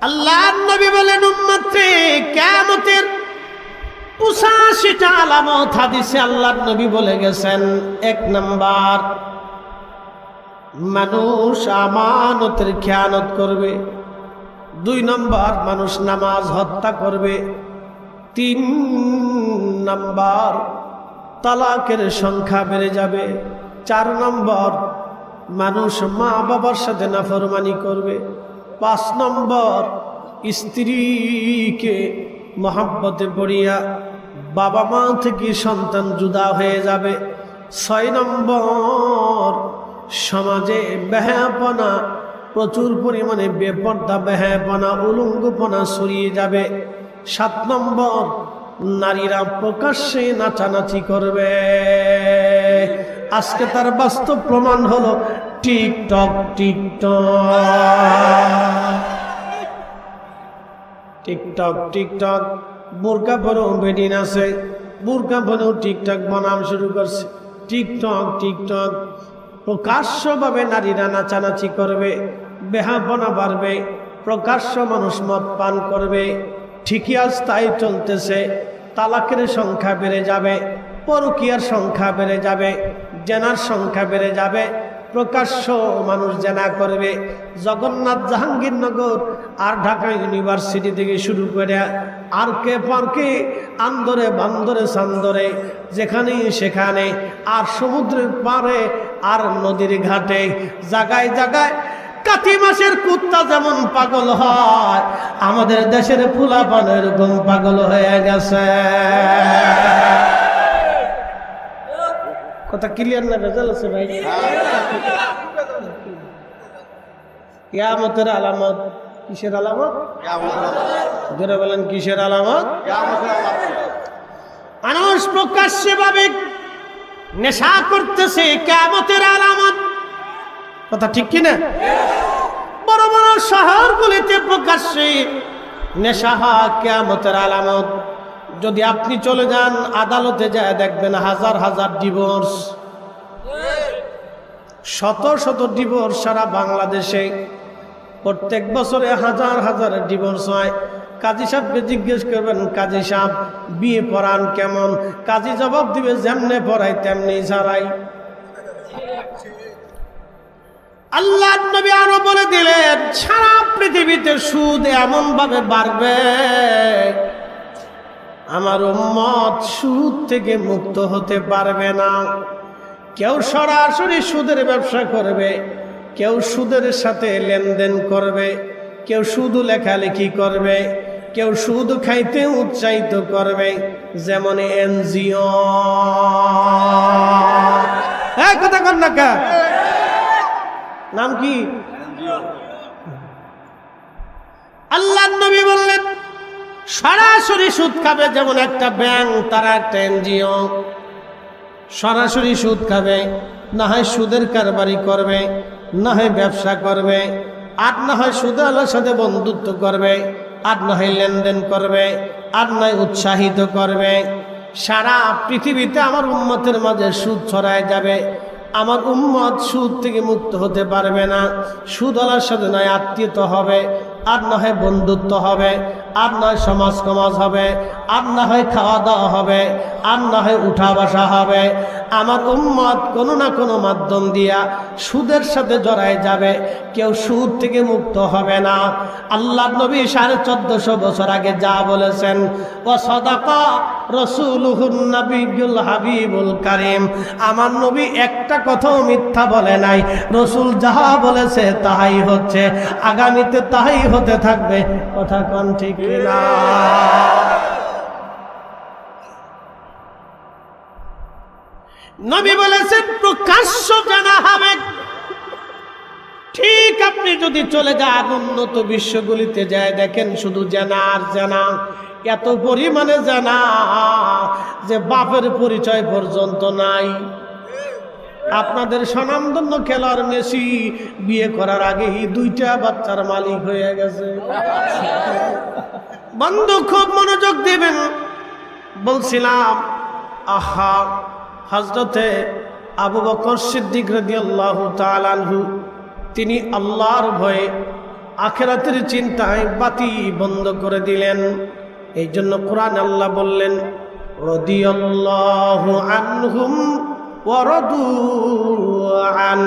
আল্লাহর নবী বলেন উম্মতে কিয়ামতের 85টা আলামত হাদিসে আল্লাহর নবী বলে গেছেন। 1 নাম্বার, মানুষ আমানতের খেয়ানত করবে। 2 নাম্বার, মানুষ নামাজ হত্যা করবে। 3 নাম্বার, তালাকের সংখ্যা বেড়ে যাবে। 4 নম্বর, মানুষ মা বাবার সাথে নাফরমানি করবে। 5 নম্বর, স্ত্রীকে মহব্বতে পড়িয়া বাবা মা থেকে সন্তান জুদা হয়ে যাবে। 6 নম্বর, সমাজে বেহায়াপনা, প্রচুর পরিমাণে বেপর্দা বেহায়াপনা উলঙ্গপনা ছড়িয়ে যাবে। 7 নম্বর, নারীরা প্রকাশ্যে নাচানাচি করবে। আজকে তার বাস্তব প্রমাণ হলো টিকটক। টিকটক বোরকা পরেও বেডিন আছে, বোরকা পরেও টিকটক বানাম শুরু করছে। টিকটক প্রকাশ্যভাবে নারীরা নাচানাচি করবে, বেহাপনা বাড়বে, প্রকাশ্য মানুষ মদ পান করবে। ঠিকই আজ তাই চলতেছে। তালাকের সংখ্যা বেড়ে যাবে, পরকীয়ার সংখ্যা বেড়ে যাবে, জেনার সংখ্যা বেড়ে যাবে, প্রকাশ্য মানুষ জেনা করবে। জগন্নাথ জাহাঙ্গীরনগর আর ঢাকা ইউনিভার্সিটি থেকে শুরু করে আর কে পার্কে, আন্দরে বান্দরে সান্দরে, যেখানে সেখানে, আর সমুদ্রের পাড়ে, আর নদীর ঘাটে, জায়গায় জায়গায় কাতি মাসের কুত্তা যেমন পাগল হয়, আমাদের দেশের ফুলাপান এরকম পাগল হয়ে গেছে। কথা ক্লিয়ার না? ভেজাল আছে ভাই? কিয়ামতের আলামত। কিসের আলামত? জোরে বলেন, কিসের আলামত? মানুষ প্রকাশ্যে ভাবে নেশা করতেছে, কিয়ামতের আলামত। কথা ঠিক কিনা? বড় বড় শহরগুলিতে প্রকাশ্যে নেশা হয়, কিয়ামতের আলামত। যদি আপনি চলে যান আদালতে যায় দেখবেন হাজার হাজার ডিভোর্স, শত শত ডিভোর্স সারা বাংলাদেশে। প্রত্যেক বছরে হাজার হাজার ডিভোর্স হয়। কাজী সাহেবকে জিজ্ঞেস করবেন, কাজী সাহেব বিয়ে পড়ান কেমন? কাজী জবাব দিবে, যেমনে পড়াই তেমনি ছাড়াই। আল্লাহ নবী আরো বলে দিলেন, সারা পৃথিবীতে সুদ এমন ভাবে বাড়বে, আমার উম্মত সুদ থেকে মুক্ত হতে পারবে না। কেউ সরাসরি সুদের ব্যবসা করবে, কেউ সুদের সাথে লেনদেন করবে, কেউ শুধু লেখালেখি করবে, কেউ শুধু খাইতে উৎসাহিত করবে, যেমন এনজিও। কথা কর না কা? নাম কি? আল্লাহ নবী বললেন, সরাসরি সুদ খাবে যেমন একটা ব্যাংক, তারা একটা এনজিও। সরাসরি সুদ খাবে, না হয় সুদের কারবারি করবে, না হয় ব্যবসা করবে, আর না হয় সুদের সাথে বন্ধুত্ব করবে, আর না হয় লেনদেন করবে, আর নয় উৎসাহিত করবে। সারা পৃথিবীতে আমার উম্মতের মাঝে সুদ ছড়ায় যাবে। আমার উম্মত সুদ থেকে মুক্ত হতে পারবে না। সুদওয়ালার সাথে নয় আত্মীয়তা হবে, আর না হয় বন্ধুত্ব হবে, আর নয় সমাজ সমাজ হবে, আর না হয় খাওয়া দাওয়া হবে, আর না হয় উঠা বসা হবে। আমার উম্মত কোনো না কোনো মাধ্যম দিয়া সুদের সাথে জড়ায় যাবে, কেউ সুদ থেকে মুক্ত হবে না। আল্লাহ নবী 1450 বছর আগে যা বলেছেন, ও সাদাকা রাসূলুহুন নবিয়্যুল হাবিবুল কারীম, আমার নবী একটা কথাও মিথ্যা বলে নাই। রসুল যাহা বলেছে তাহাই হচ্ছে, আগামীতে তাহাই হতে থাকবে। কথা কোন ঠিক না? নবী বলেছেন প্রকাশ্য জানা হবে। ঠিক আপনি যদি চলে যান উন্নত বিশ্বগুলিতে যায় দেখেন শুধু জানা আর জানা, এত পরিমাণে জানা যে বাপের পরিচয় পর্যন্ত নাই। আপনাদের স্বনামধন্য খেলোয়াড় মেসি বিয়ে করার আগেই 2টা বাচ্চার মালিক হয়ে গেছে। বন্ধু খুব মনোযোগ দিবেন। বলছিলাম, আহা, হযরতে আবু বকর সিদ্দিক রাদিয়াল্লাহু তাআলা আনহু তিনি আল্লাহর ভয়ে আখিরাতের চিন্তায় বাতি বন্ধ করে দিলেন। এই জন্য কোরআন আল্লাহ বললেন, রাদিয়াল্লাহু আনহুম ওয়া রাদু আন,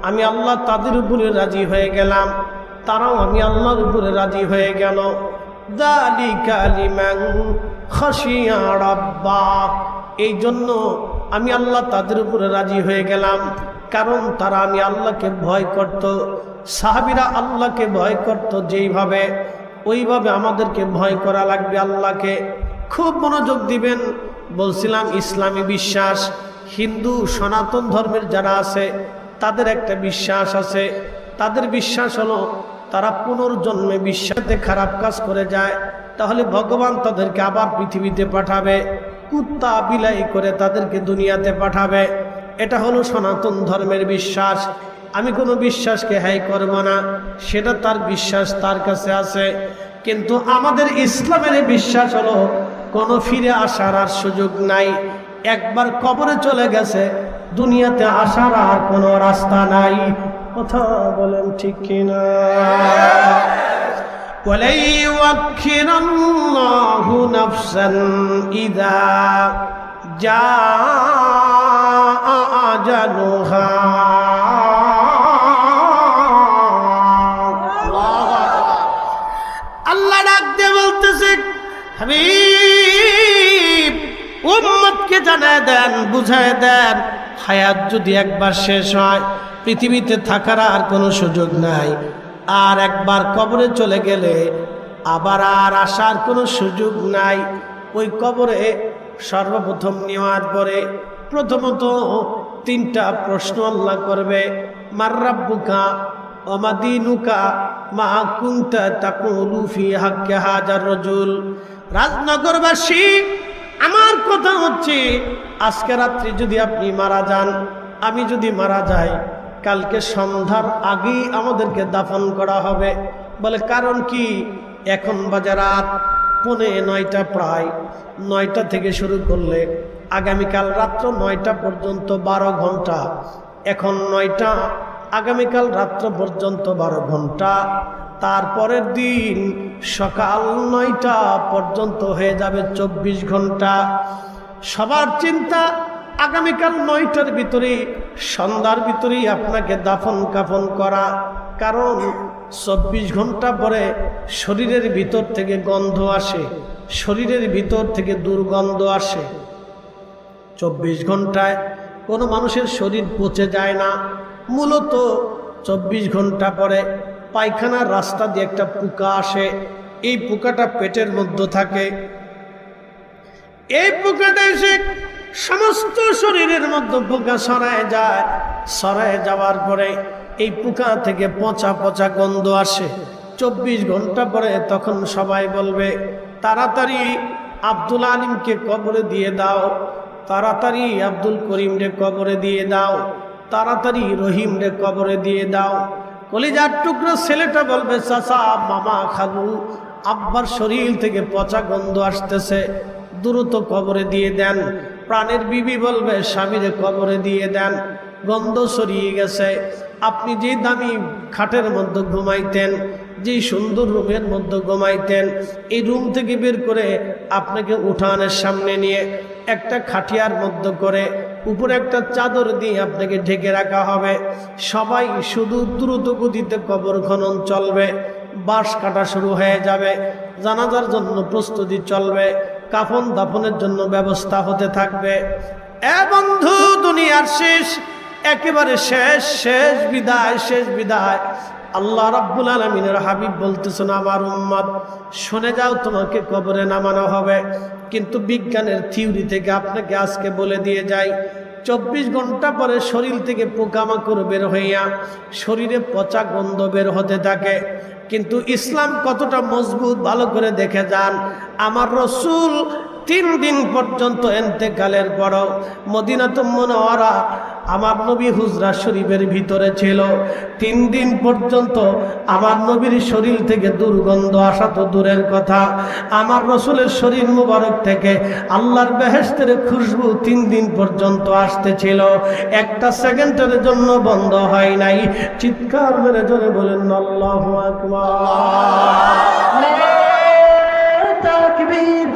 আমি আল্লাহ তাদের উপরে রাজি হয়ে গেলাম, তারাও আমি আল্লাহর উপরে রাজি হয়ে গেল। যালিকা লিমান খাশিয়া রাব্বা, এই জন্য আমি আল্লাহ তাদের উপরে রাজি হয়ে গেলাম, কারণ তারা আমি আল্লাহকে ভয় করত। সাহাবীরা আল্লাহকে ভয় করত যেইভাবে, ওইভাবে আমাদেরকে ভয় করা লাগবে আল্লাহকে। খুব মনোযোগ দিবেন। বলছিলাম ইসলামী বিশ্বাস, হিন্দু সনাতন ধর্মের যারা আছে তাদের একটা বিশ্বাস আছে। তাদের বিশ্বাস হলো তারা পুনর্জন্মে বিশ্বাসে খারাপ কাজ করে যায়, তাহলে ভগবান তাদেরকে আবার পৃথিবীতে পাঠাবে, কুত্তা বিলাই করে তাদেরকে দুনিয়াতে পাঠাবে। এটা হলো সনাতন ধর্মের বিশ্বাস। আমি কোনো বিশ্বাসকে হাই করব না, সেটা তার বিশ্বাস, তার কাছে আছে। কিন্তু আমাদের ইসলামের বিশ্বাস হলো কোনো ফিরে আসার আর সুযোগ নাই। একবার কবরে চলে গেছে, দুনিয়াতে আসার আর কোনো রাস্তা নাই। কথা বলেন ঠিক কিনা? ওয়ালা ইউআখিরাল্লাহু নাফসান ইযা জাআ আজালুহা। আল্লাহ ডাক দিয়ে বলতেছে, হাবিব উম্মতকে জানায় দেন, বুঝায় দেন, হায়াত যদি একবার শেষ হয়, পৃথিবীতে থাকার আর কোনো সুযোগ নাই। আর একবার কবরে চলে গেলে আবার আর আসার কোনো সুযোগ নাই। ওই কবরে সর্বপ্রথম নেওয়ার পরে প্রথমত তিনটা প্রশ্ন আল্লাহ করবে। মার রাব্বুকা ওয়া মা দীনুকা মা কুনতা তাকুলু ফি হাক্কি হাজার রাজুল। রাজনগরবাসী, আমার কথা হচ্ছে, আজকে রাত্রি যদি আপনি মারা যান, আমি যদি মারা যাই, কালকে সন্ধ্যার আগেই আমাদেরকে দাফন করা হবে। বলে কারণ কি? এখন বাজে রাত 9:45, প্রায় 9টা থেকে শুরু করলে আগামীকাল রাত্র 9টা পর্যন্ত 12 ঘন্টা। এখন 9টা, আগামীকাল রাত্র পর্যন্ত 12 ঘন্টা। তারপরের দিন সকাল 9টা পর্যন্ত হয়ে যাবে 24 ঘন্টা। সবার চিন্তা আগামীকাল 9টার ভিতরে, সন্ধ্যার ভিতরেই আপনাকে দাফন কাফন করা। কারণ 24 ঘন্টা পরে শরীরের ভিতর থেকে গন্ধ আসে, শরীরের ভিতর থেকে দুর্গন্ধ আসে। 24 ঘন্টায় কোনো মানুষের শরীর পচে যায় না। মূলত 24 ঘন্টা পরে পায়খানার রাস্তা দিয়ে একটা পোকা আসে। এই পোকাটা পেটের মধ্যে থাকে। এই পোকাটা এসে সমস্ত শরীরের মধ্যে পোকা সরায় যায়। সরায় যাওয়ার পরে এই পোকা থেকে পচা পচা গন্ধ আসে। 24 ঘন্টা পরে তখন সবাই বলবে, তাড়াতাড়ি আব্দুল আলিমকে কবরে দিয়ে দাও, তাড়াতাড়ি আব্দুল করিম রে কবরে দিয়ে দাও, তাড়াতাড়ি রহিম রে কবরে দিয়ে দাও। কলিজার টুকরো ছেলেটা বলবে, চাচা, মামা, খালু, আব্বার শরীর থেকে পচা গন্ধ আসতেছে, দ্রুত কবরে দিয়ে দেন। প্রাণের বিবি বলবে, স্বামীরে কবরে দিয়ে দেন, গন্ধ ছড়িয়ে গেছে। আপনি যে দামি খাটের মধ্যে ঘুমাইতেন, যে সুন্দর রুমের মধ্যে ঘুমাইতেন, এই রুম থেকে বের করে আপনাকে উঠানের সামনে নিয়ে একটা খাটিয়ার মধ্যে করে উপরে একটা চাদর দিয়ে আপনাকে ঢেকে রাখা হবে। সবাই শুধু দ্রুত গতিতে কবর খনন চলবে, বাঁশ কাটা শুরু হয়ে যাবে, জানাজার জন্য প্রস্তুতি চলবে, কাফন দাফনের জন্য ব্যবস্থা হতে থাকবে। এ বন্ধু, দুনিয়ার শেষ, একেবারে শেষ, শেষ বিদায়, শেষ বিদায়। আল্লাহ রাব্বুল আলামিনের হাবিব বলতেছেন, আমার উম্মত শুনে যাও, তোমাকে কবরে নামানো হবে। কিন্তু বিজ্ঞানের থিওরি থেকে আপনাকে আজকে বলে দিয়ে যাই, 24 ঘন্টা পরে শরীর থেকে পোকামাকড় বের হইয়া শরীরে পচা গন্ধ বের হতে থাকে। কিন্তু ইসলাম কতটা মজবুত ভালো করে দেখে যান। আমার রসুল 3 দিন পর্যন্ত এন্তেকালের পরও মদিনাতুল মুনাওয়ারা আমার নবী হুজরা শরীফের ভিতরে ছিল। 3 দিন পর্যন্ত আমার নবীর শরীর থেকে দুর্গন্ধ আসা তো দূরের কথা, আমার রসুলের শরীর মুবারক থেকে আল্লাহর বেহেশতের খুশবু 3 দিন পর্যন্ত আসতেছিল, একটা সেকেন্ডের জন্য বন্ধ হয় নাই। চিৎকার মেরে জোরে বলেন আল্লাহু আকবার, তাকবীর।